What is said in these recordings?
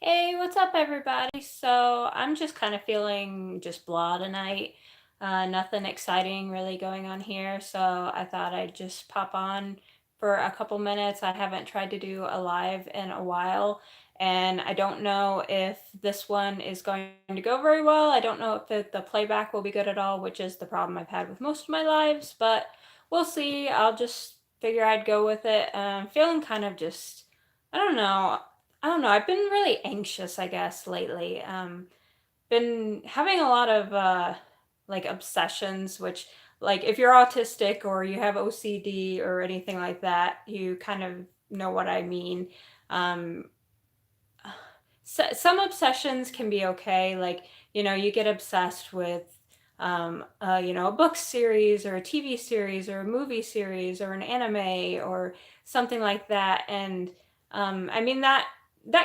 Hey, what's up, everybody? So I'm just kind of feeling just blah tonight. Nothing exciting really going on here. So I thought I'd just pop on for a couple minutes. I haven't tried to do a live in a while, and I don't know if this one is going to go very well. I don't know if the playback will be good at all, which is the problem I've had with most of my lives, but we'll see. I'll just figure I'd go with it. Feeling kind of just, I don't know. I don't know. I've been really anxious, I guess, lately. Been having a lot of like obsessions, which like if you're autistic or you have OCD or anything like that, you kind of know what I mean. Um, some obsessions can be okay. Like, you get obsessed with, a book series or a TV series or a movie series or an anime or something like that. And I mean, that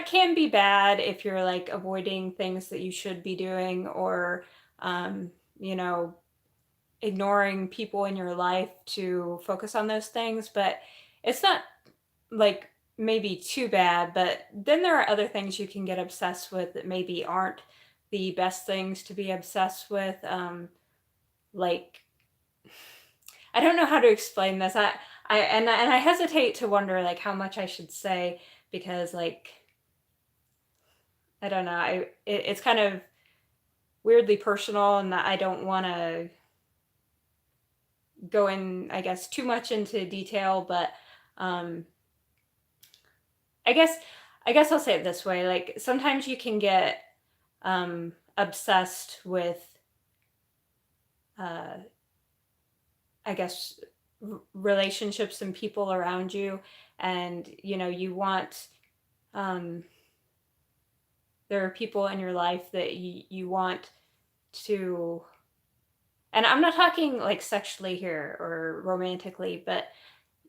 can be bad if you're like avoiding things that you should be doing or, um, you know, ignoring people in your life to focus on those things. But it's not like maybe too bad, but then there are other things you can get obsessed with that maybe aren't the best things to be obsessed with. Like I don't know how to explain this. I hesitate to wonder like how much I should say because like I don't know. It's kind of weirdly personal, and that I don't want to go in, I guess, too much into detail. But um, I guess I guess I'll say it this way. Like sometimes you can get obsessed with, uh, I guess, relationships and people around you, and you want, um, there are people in your life that you want to, and I'm not talking like sexually here or romantically, but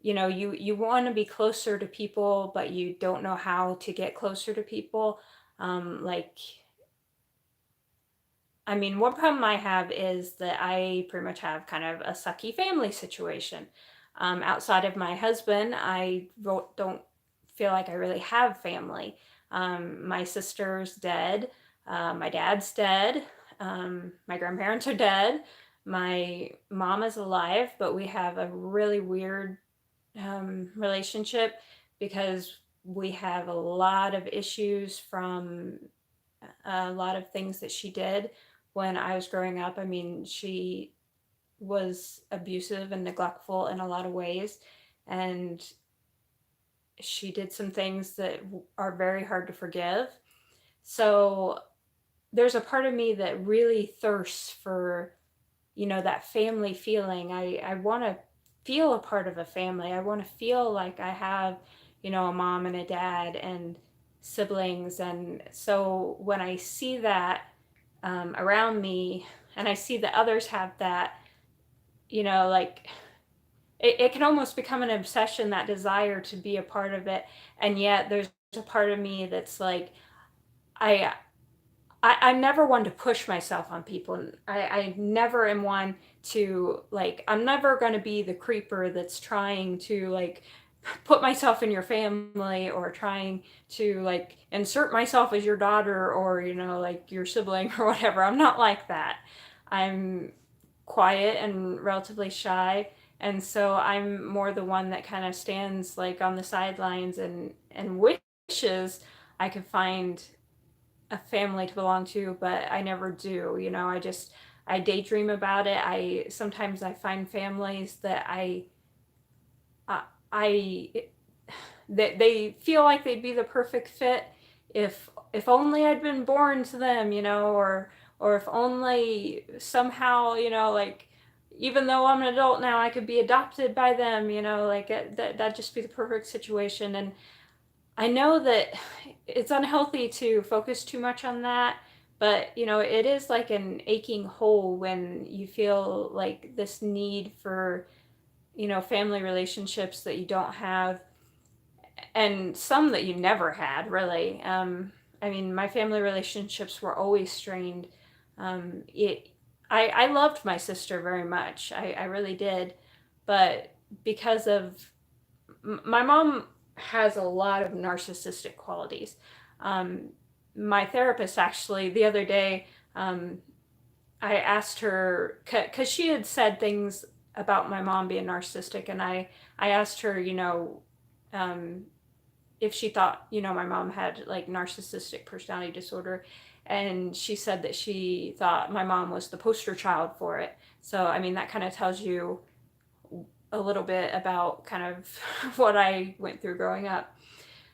you want to be closer to people, but you don't know how to get closer to people. Like I mean, one problem I have is that I pretty much have kind of a sucky family situation. Outside of my husband, don't feel like I really have family. My sister's dead. My dad's dead. My grandparents are dead. My mom is alive, but we have a really weird relationship because we have a lot of issues from a lot of things that she did when I was growing up. I mean, she was abusive and neglectful in a lot of ways, and she did some things that are very hard to forgive. So there's a part of me that really thirsts for, that family feeling. I want to feel a part of a family. I want to feel like I have, a mom and a dad and siblings. And so when I see that around me and I see that others have that, like it can almost become an obsession, that desire to be a part of it. And yet there's a part of me that's like, I I'm never one to push myself on people. I never am one to like, I'm never going to be the creeper that's trying to like put myself in your family or trying to like insert myself as your daughter or, like your sibling or whatever. I'm not like that. I'm quiet and relatively shy. And so I'm more the one that kind of stands like on the sidelines and wishes I could find a family to belong to, but I never do. I daydream about it. I sometimes I find families that uh, I that they feel like they'd be the perfect fit if only I'd been born to them, or if only somehow, like even though I'm an adult now, I could be adopted by them, like that'd just be the perfect situation. And I know that it's unhealthy to focus too much on that, but it is like an aching hole when you feel like this need for, family relationships that you don't have, and some that you never had, really. I mean, my family relationships were always strained. It, I loved my sister very much. I really did, but because of my mom has a lot of narcissistic qualities. Um, my therapist actually the other day, I asked her because she had said things about my mom being narcissistic, and I asked her, um, if she thought, my mom had like narcissistic personality disorder, and she said that she thought my mom was the poster child for it. So I mean that kind of tells you a little bit about kind of what I went through growing up.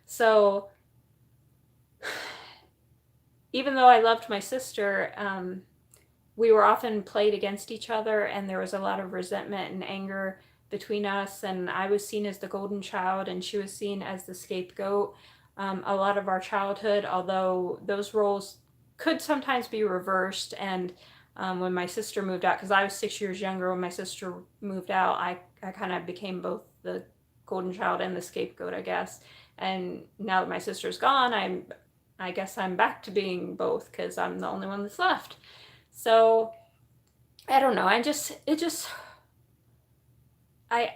So even though I loved my sister, we were often played against each other, and there was a lot of resentment and anger between us. And I was seen as the golden child, and she was seen as the scapegoat. A lot of our childhood, although those roles could sometimes be reversed. And when my sister moved out, because I was 6 years younger when my sister moved out, I kind of became both the golden child and the scapegoat, I guess. And now that my sister's gone, I guess I'm back to being both because I'm the only one that's left. So I don't know. I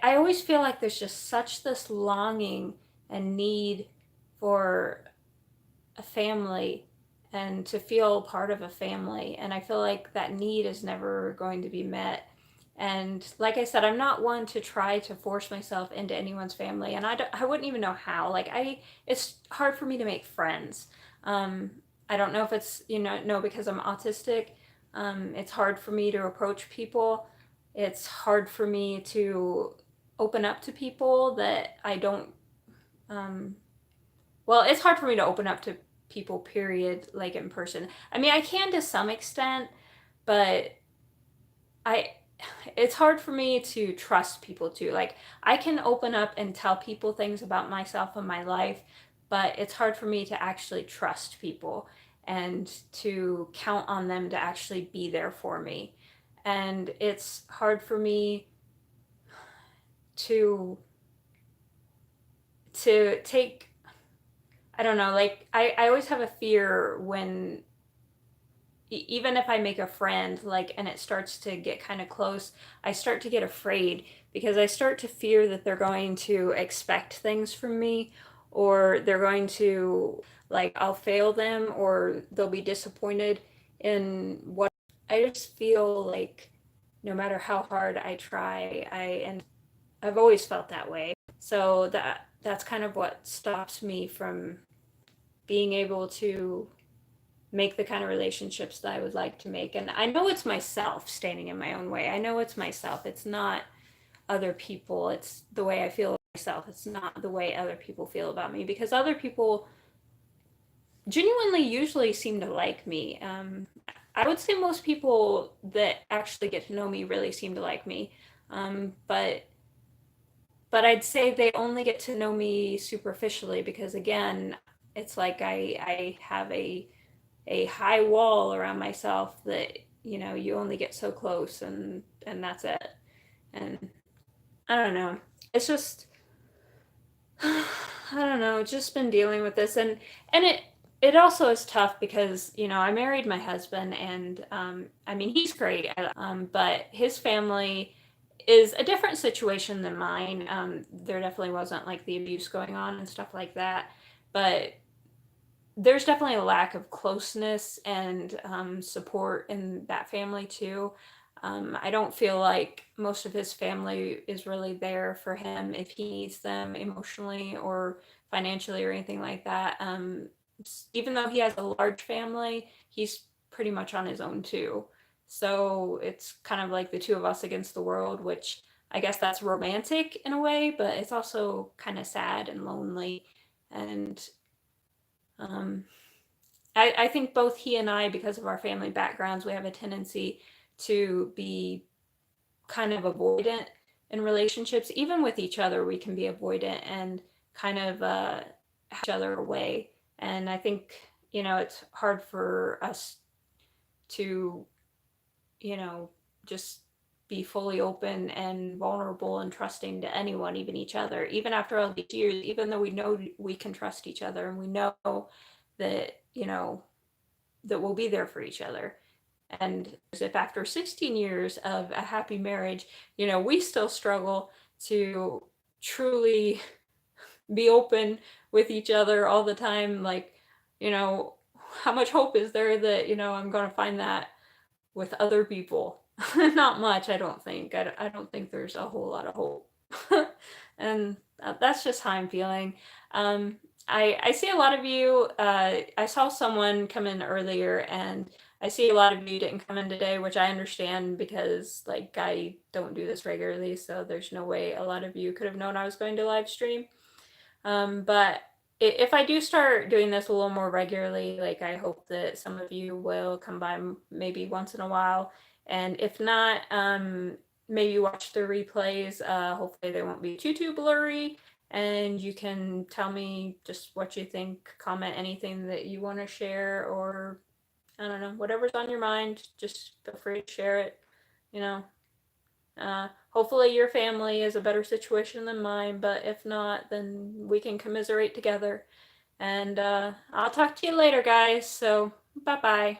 always feel like there's just such this longing and need for a family and to feel part of a family. And I feel like that need is never going to be met. And like I said, I'm not one to try to force myself into anyone's family, and I wouldn't even know how. It's hard for me to make friends. Um, I don't know if it's, no, because I'm autistic. It's hard for me to approach people. It's hard for me to open up to people that I don't, um, well, it's hard for me to open up to people, period, like in person. I mean, I can to some extent, but I it's hard for me to trust people too. Like I can open up and tell people things about myself and my life, but it's hard for me to actually trust people and to count on them to actually be there for me. And it's hard for me to take, I don't know, like I always have a fear when even if I make a friend, like, and it starts to get kind of close, I start to get afraid because I start to fear that they're going to expect things from me, or they're going to, like, I'll fail them, or they'll be disappointed in what I just feel like no matter how hard I try, I've always felt that way. So that's kind of what stops me from being able to make the kind of relationships that I would like to make. And I know it's myself standing in my own way. I know it's myself. It's not other people. It's the way I feel about myself. It's not the way other people feel about me, because other people genuinely usually seem to like me. I would say most people that actually get to know me really seem to like me. But I'd say they only get to know me superficially because again, it's like I have a high wall around myself that you only get so close, and that's it. And I don't know, it's just I don't know, just been dealing with this, and it also is tough because I married my husband, and I mean he's great, but his family is a different situation than mine. There definitely wasn't like the abuse going on and stuff like that, but there's definitely a lack of closeness and support in that family too. I don't feel like most of his family is really there for him if he needs them emotionally or financially or anything like that. Even though he has a large family, he's pretty much on his own too. So it's kind of like the two of us against the world, which I guess that's romantic in a way, but it's also kind of sad and lonely. And um, I think both he and I, because of our family backgrounds, we have a tendency to be kind of avoidant in relationships. Even with each other, we can be avoidant and kind of each other away. And I think, it's hard for us to, you know, just be fully open and vulnerable and trusting to anyone, even each other, even after all these years, even though we know we can trust each other and we know that, that we'll be there for each other. And if after 16 years of a happy marriage, we still struggle to truly be open with each other all the time, like, you know, how much hope is there that, I'm gonna find that with other people? Not much, I don't think. I don't think there's a whole lot of hope. And that's just how I'm feeling. Um, I see a lot of you. I saw someone come in earlier, and I see a lot of you didn't come in today, which I understand because, like, I don't do this regularly, so there's no way a lot of you could have known I was going to live stream. But if I do start doing this a little more regularly, like, I hope that some of you will come by maybe once in a while. And if not, maybe watch the replays. Hopefully they won't be too blurry. And you can tell me just what you think, comment anything that you want to share, or I don't know, whatever's on your mind, just feel free to share it. You know, hopefully your family is a better situation than mine, but if not, then we can commiserate together. And I'll talk to you later, guys. So, bye bye.